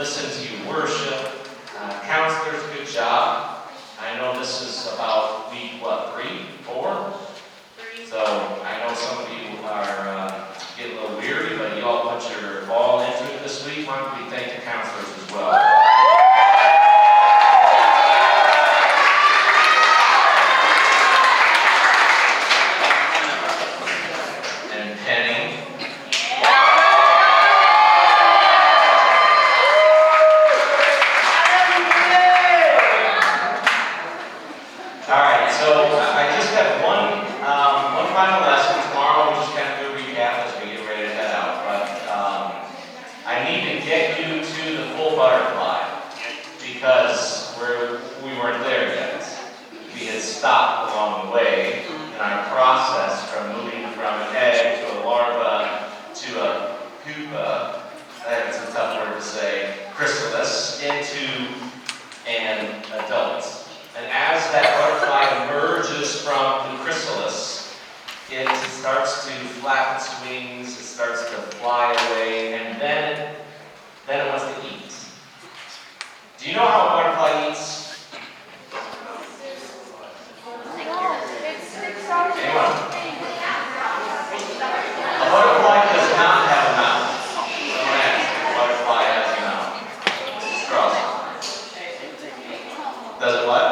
Listen to you worship. Counselors, good job. where we weren't there yet. We had stopped along the way in our process from moving from an egg to a larva to a pupa, that's a tough word to say, chrysalis, into an adult. And as that butterfly emerges from the chrysalis, it starts to flap its wings, it starts to fly away, and then it wants to eat. Do you know how a butterfly eats? Anyone? A butterfly does not have a mouth. Don't ask if a butterfly has a mouth. It's cross. Does it what?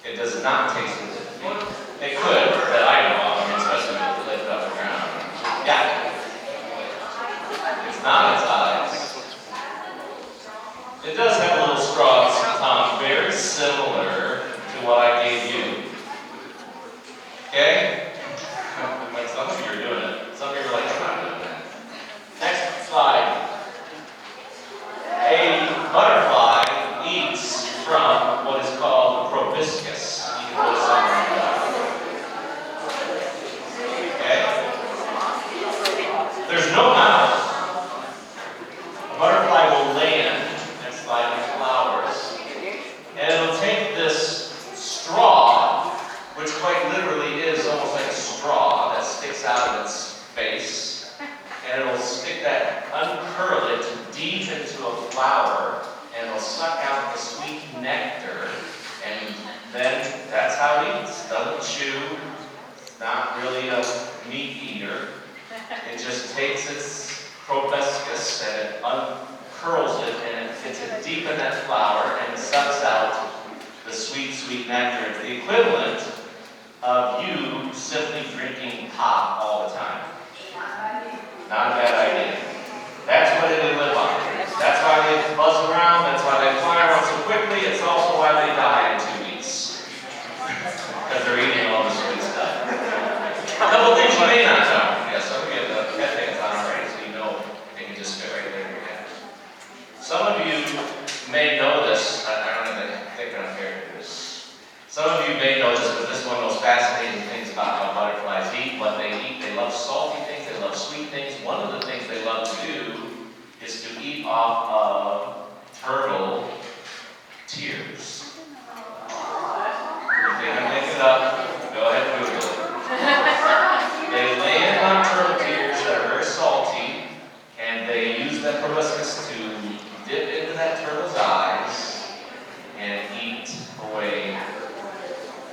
It does not taste with its feet. It could, that I know of, especially with the lid off the ground. Yeah. It's not its eyes. It does have a little straw tongue, very similar to what I gave you. Okay? Like some of you are doing it. Some of you are like, I'm not doing that. Next slide. A butterfly eats from what is called the proboscis. You can put it somewhere in the okay? There's no mouth. A butterfly will land, next slide, in flowers, and it'll take this straw, which quite literally is almost like a straw that sticks out of its face, and it'll stick that, uncurl it deep into a flower, and it'll suck out the sweet nectar, and then that's how it eats. Doesn't chew, not really a meat eater. It just takes its proboscis and it uncurls it, and it gets it deep in that flower, and it sucks out the sweet, sweet nectar. It's the equivalent of you simply drinking pop all the time. Not a bad idea. That's what they live on. That's why they buzz around. That's why they fly around so quickly. It's also why they die in 2 weeks. Because they're eating all the sweet stuff. A couple things you may not know. Yes, so we get the headbands on already, so you know they can just fit right there in your head. Some of you may know this. I don't know if they can compare to this. Some of you may know this, but this is one of those fascinating things about how butterflies eat, what they eat. They love salty things, they love sweet things. One of the things they love to do is to eat off of turtle tears. If they can make it up, go ahead and Google it. They land on turtle tears that are very salty, and they use that proboscis to dip into that turtle's eyes and eat away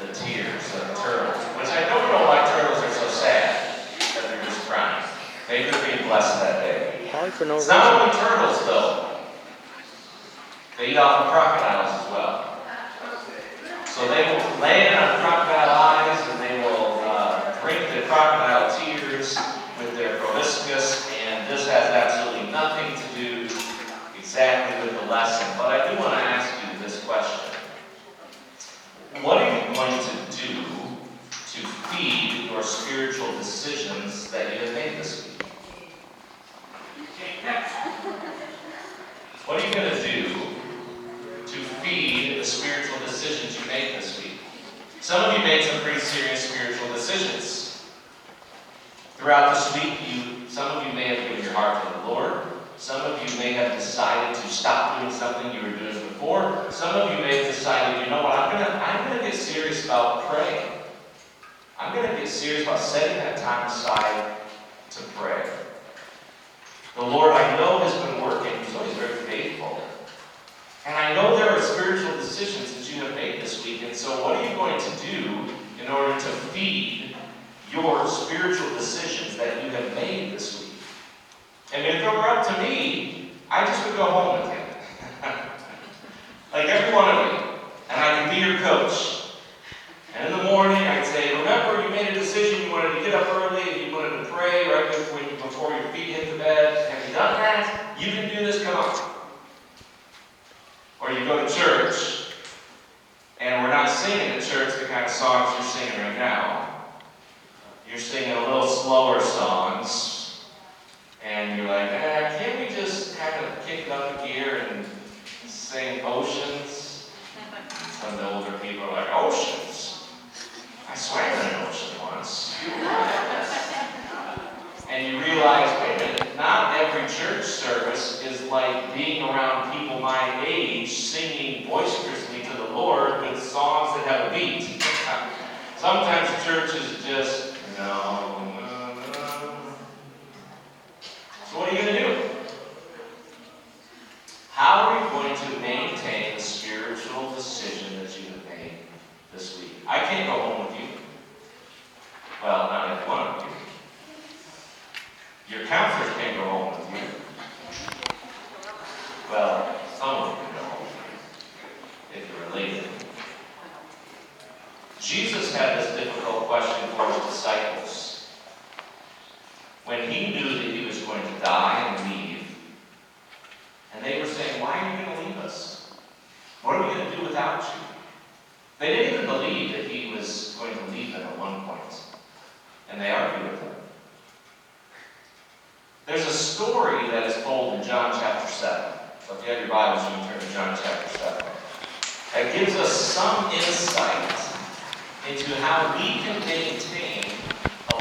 the tears of the turtles. Which I don't know why turtles are so sad that they're just crying. Maybe they're being blessed that day. Probably for no It's reason. not only turtles though. They eat off of crocodiles as well. So they will land on crocodile eyes, and they will drink the crocodile tears with their proboscis, and this has absolutely nothing to do exactly with the lesson. But I do want to ask you this question. What are you going to do to feed your spiritual decisions that you have made this week? What are you going to do to feed the spiritual decisions you made this week? Some of you made some pretty serious spiritual decisions. Throughout this week, some of you may have given your heart to the Lord. Some of you may have decided to stop doing something you were doing before. Some of you may have decided, you know what, I'm gonna get serious about praying. I'm gonna get serious about setting that time aside to pray. The Lord, I know, has been working. He's always very faithful. And I know there are spiritual decisions that you have made this week. And so what are you going to do in order to feed your spiritual decisions that you have made this week? I mean, if it were up to me, I just would go home with him. Like every one of you. And I can be your coach. And in the morning, I'd say, remember, you made a decision. You wanted to get up early, and you wanted to pray right before your feet hit the bed. Have you done that? You can do this, come on. Or you go to church, and we're not singing at church the kind of songs you're singing right now. You're singing a little slower songs, and you're like, can't we just kind of kick it up a gear and sing Oceans? Some of the older people are like, oceans? I swam in an ocean once. And you realize, wait a minute, not every church service is like being around people my age singing boisterously to the Lord with songs that have a beat. Sometimes the church is just, no. So what are you going to do? How are you going to maintain the spiritual decision that you have made this week? I can't go home with you. Well, not every one of you. Your counselors can't go home with you. Well, some of you can go home with you, if you're related. Jesus had this difficult question for his disciples. When he knew that he was going to die and leave, and they were saying, why are you going to leave us? What are we going to do without you? They didn't even believe that he was going to leave them at one point. And they argued with him. There's a story that is told in John chapter 7. So if you have your Bibles, you can turn to John chapter 7. That gives us some insight into how we can maintain